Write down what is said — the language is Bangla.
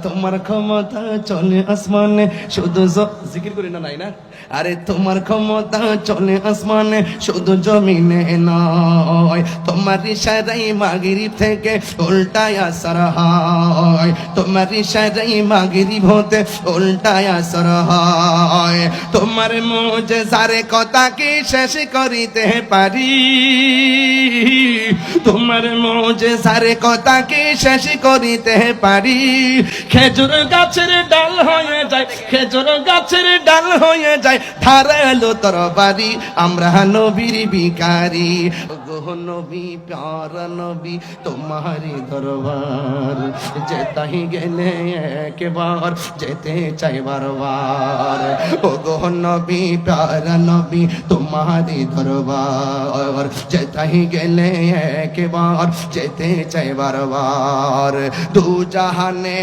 তোমার ক্ষমতা চলে আসমানে শুধু জিকির করি না নাই না। আরে তোমার ক্ষমতা চলে আসমানে শুধু জমিনে নয়, তোমার ইশারাই মাগরিব থেকে উল্টায় আসর হয়, তোমার ইশারাই মাগরিব হতে উল্টায় আসর হয়। তোমার মুজিজার কথা কি শেষ করিতে পারি, তোমার মুজিজার কথা কি শেষ করিতে পারি। খেজুর গাছের ডাল হয়ে যায়, খেজুর গাছের ডাল হয়ে যায় ধারালো তরবারি, আমরা নবীর ভিখারি। গো নবী প্যারা নবী তোমারি দরবার, যেতাই গেলে একবার যেতে চাই বারবার। ও গো নবী প্যারা নবী তোমারি দরবার, যেতাই গেলে একবার যেতে চাই বারবার। দু জাহানে